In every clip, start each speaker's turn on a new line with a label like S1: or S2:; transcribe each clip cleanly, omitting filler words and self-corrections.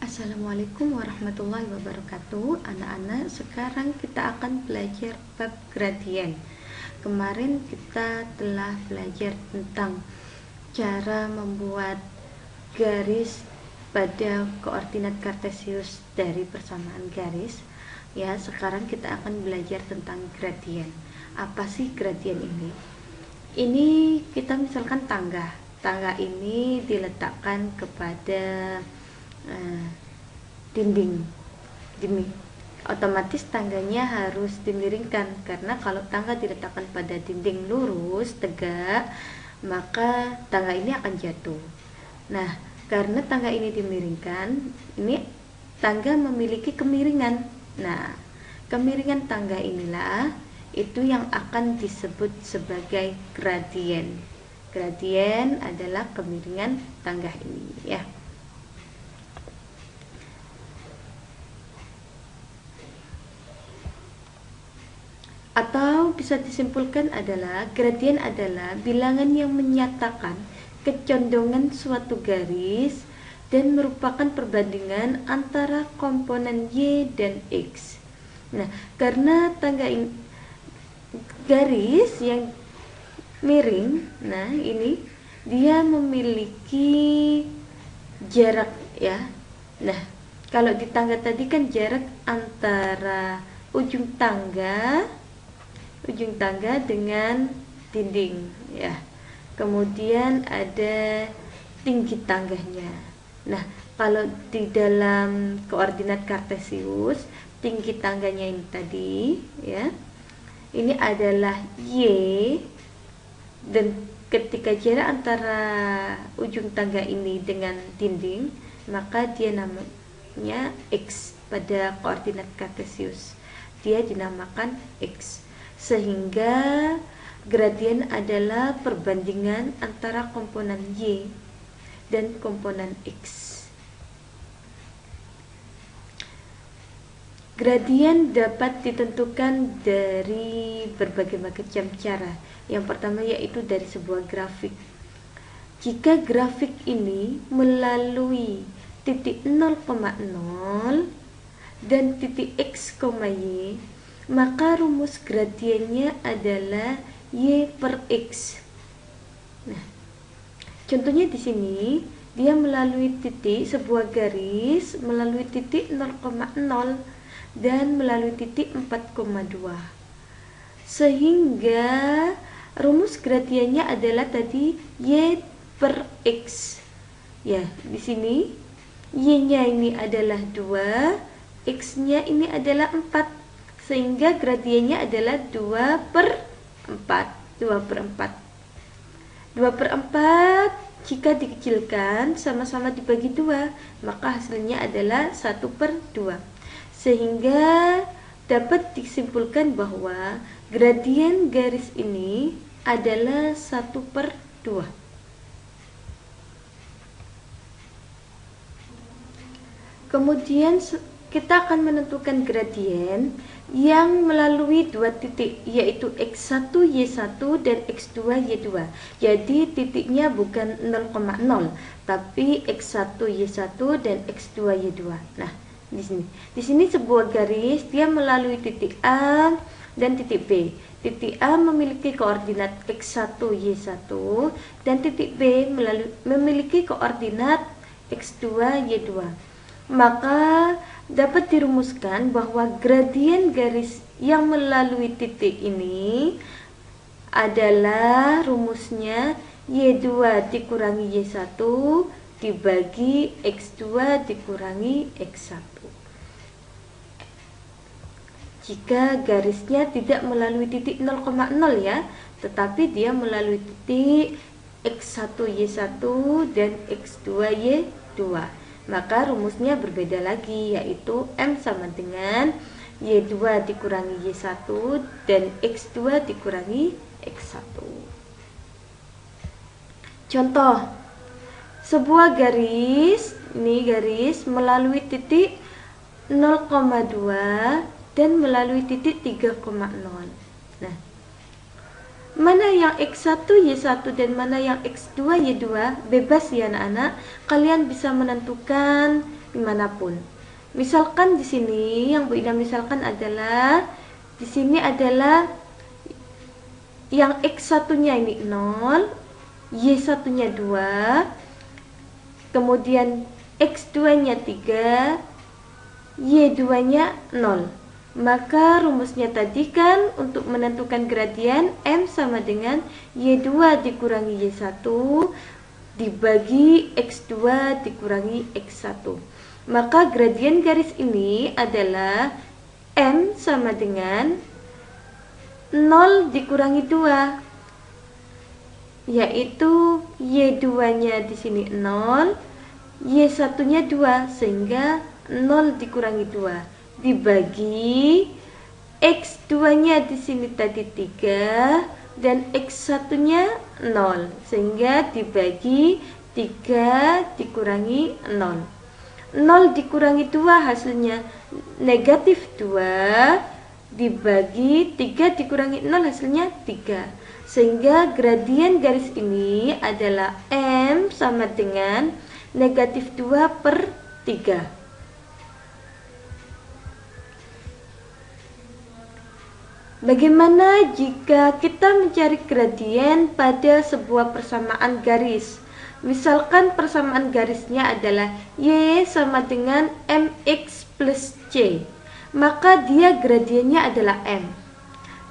S1: Assalamualaikum warahmatullahi wabarakatuh. Anak-anak, sekarang kita akan belajar bab gradien. Kemarin kita telah belajar tentang cara membuat garis pada koordinat kartesius dari persamaan garis. Ya, sekarang kita akan belajar tentang gradien. Apa sih gradien ini? Ini kita misalkan tangga. Tangga ini diletakkan kepada dinding, otomatis tangganya harus dimiringkan, karena kalau tangga diletakkan pada dinding lurus tegak, maka tangga ini akan jatuh. Nah, karena tangga ini dimiringkan, ini tangga memiliki kemiringan. Nah, kemiringan tangga inilah itu yang akan disebut sebagai gradien. Gradien adalah kemiringan tangga ini, ya. Atau bisa disimpulkan adalah gradien adalah bilangan yang menyatakan kecondongan suatu garis dan merupakan perbandingan antara komponen Y dan X. Nah, karena tangga ini garis yang miring, nah ini dia memiliki jarak, ya. Nah, kalau di tangga tadi kan jarak antara ujung tangga dengan dinding, ya. Kemudian ada tinggi tangganya. Nah, kalau di dalam koordinat kartesius, tinggi tangganya ini tadi, ya, ini adalah Y, dan ketika jarak antara ujung tangga ini dengan dinding, maka dia namanya X. Pada koordinat kartesius dia dinamakan X, sehingga gradien adalah perbandingan antara komponen Y dan komponen X. Gradien dapat ditentukan dari berbagai macam cara. Yang pertama yaitu dari sebuah grafik. Jika grafik ini melalui titik 0,0 dan titik X, Y, maka rumus gradiennya adalah Y per X. Nah, contohnya di sini dia melalui titik sebuah garis melalui titik 0,0 dan melalui titik 4,2. Sehingga rumus gradiennya adalah tadi Y per X. Ya, di sini Y-nya ini adalah 2, X-nya ini adalah 4. Sehingga gradiennya adalah 2 per 4. 2 per 4 jika dikecilkan sama-sama dibagi 2, maka hasilnya adalah 1 per 2. Sehingga dapat disimpulkan bahwa gradien garis ini adalah 1 per 2. Kemudian kita akan menentukan gradien yang melalui dua titik, yaitu X1 Y1 dan X2 Y2. Jadi titiknya bukan 0,0, tapi X1 Y1 dan X2 Y2. Nah, di sini sebuah garis dia melalui titik A dan titik B. Titik A memiliki koordinat X1 Y1 dan titik B memiliki koordinat X2 Y2. Maka dapat dirumuskan bahwa gradien garis yang melalui titik ini adalah rumusnya Y2 dikurangi Y1 dibagi X2 dikurangi X1. Jika garisnya tidak melalui titik 0,0, ya, tetapi dia melalui titik X1 Y1 dan X2 Y2, maka rumusnya berbeda lagi, yaitu M sama dengan Y2 dikurangi Y1 dan X2 dikurangi X1. Contoh, sebuah garis, ini garis melalui titik 0,2 dan melalui titik 3,0. Nah, Mana yang X1 Y1 dan mana yang X2 Y2 bebas ya anak-anak. Kalian bisa menentukan dimanapun. Misalkan di sini yang Bu Ida misalkan adalah di sini adalah yang X1-nya ini 0, Y1-nya 2, kemudian X2-nya 3, Y2-nya 0. Maka rumusnya tadi kan untuk menentukan gradien M sama dengan Y2 dikurangi Y1 dibagi X2 dikurangi X1. Maka gradien garis ini adalah M sama dengan 0 dikurangi 2, yaitu Y2-nya di sini 0, Y1-nya 2, sehingga 0 dikurangi 2 dibagi X2-nya di sini tadi 3 dan X1-nya 0, sehingga dibagi 3 dikurangi 0. 0 dikurangi 2 hasilnya negatif 2 dibagi 3 dikurangi 0 hasilnya 3. Sehingga gradien garis ini adalah M sama dengan negatif 2/3. Bagaimana jika kita mencari gradien pada sebuah persamaan garis? Misalkan persamaan garisnya adalah Y sama dengan MX plus C, maka dia gradiennya adalah M.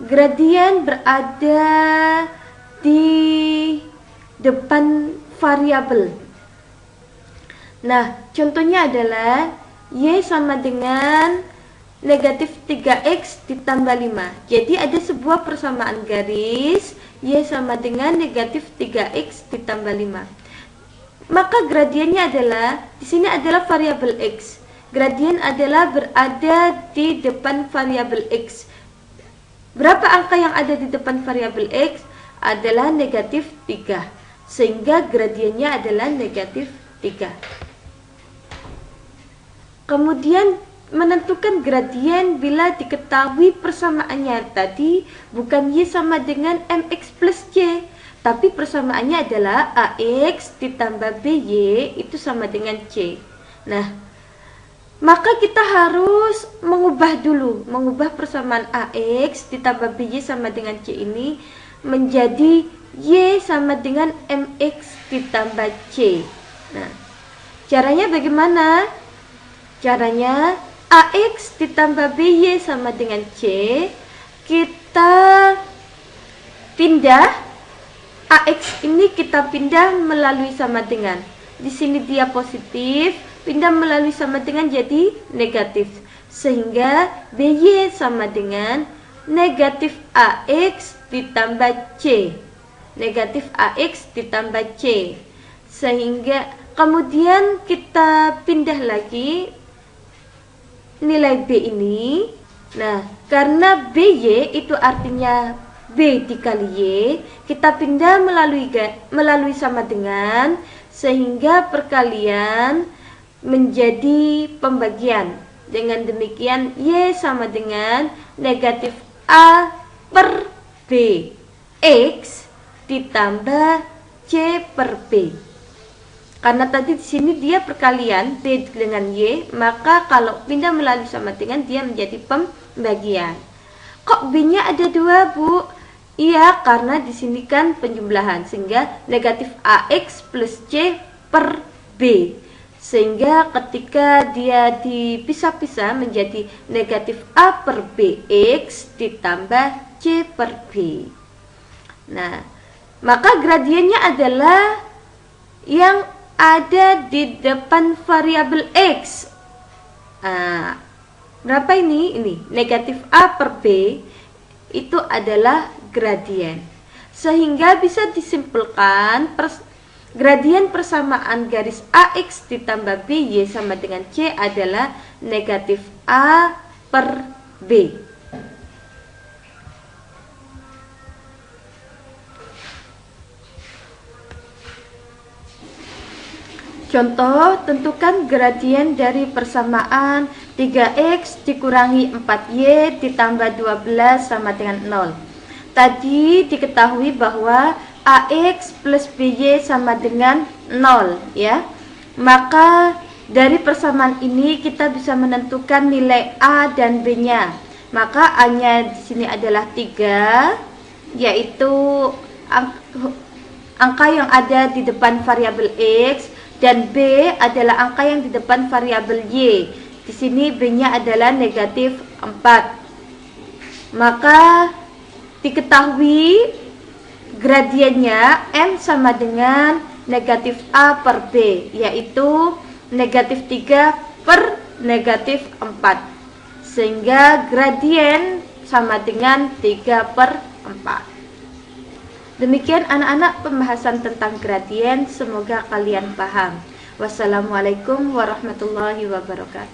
S1: Gradien berada di depan variabel. Nah, contohnya adalah Y sama dengan negatif 3X ditambah 5. Jadi ada sebuah persamaan garis Y sama dengan negatif 3X ditambah 5. Maka gradiennya adalah, di sini adalah variabel X. Gradien adalah berada di depan variabel X. Berapa angka yang ada di depan variabel X? Adalah negatif 3. Sehingga gradiennya adalah negatif 3. Kemudian menentukan gradien bila diketahui persamaannya tadi bukan Y sama dengan MX plus C, tapi persamaannya adalah AX ditambah BY itu sama dengan C. Nah, maka kita harus mengubah persamaan AX ditambah BY sama dengan C ini menjadi Y sama dengan MX ditambah C. Nah, caranya bagaimana? Caranya AX ditambah BY sama dengan C, kita pindah AX ini kita pindah melalui sama dengan. Di sini dia positif, pindah melalui sama dengan jadi negatif. Sehingga BY sama dengan negatif AX ditambah C. Negatif AX ditambah C. Sehingga kemudian kita pindah lagi nilai B ini. Nah, karena BY itu artinya B dikali Y, kita pindah melalui sama dengan, sehingga perkalian menjadi pembagian. Dengan demikian Y sama dengan negatif A per B X ditambah C per B. Karena tadi di sini dia perkalian B dengan Y, maka kalau pindah melalui sama dengan dia menjadi pembagian. Kok B-nya ada 2, Bu? Iya, karena di sini kan penjumlahan, sehingga negatif AX plus C per B. Sehingga ketika dia dipisah-pisah menjadi negatif A per BX ditambah C per B. Nah, maka gradiennya adalah yang ada di depan variabel X. Nah, berapa ini? Ini negatif A per B itu adalah gradien. Sehingga bisa disimpulkan gradien persamaan garis AX ditambah BY sama dengan C adalah negatif A per B. Contoh, tentukan gradien dari persamaan 3X dikurangi 4Y ditambah 12 sama dengan 0. Tadi diketahui bahwa AX plus BY sama dengan 0 ya. Maka dari persamaan ini kita bisa menentukan nilai A dan B-nya. Maka A-nya di sini adalah 3, yaitu angka yang ada di depan variabel X, dan B adalah angka yang di depan variabel Y. Di sini B-nya adalah negatif 4. Maka diketahui gradiennya M sama dengan negatif A per B, yaitu negatif 3 per negatif 4. Sehingga gradien sama dengan 3 per 4. Demikian anak-anak pembahasan tentang gradien, semoga kalian paham. Wassalamualaikum warahmatullahi wabarakatuh.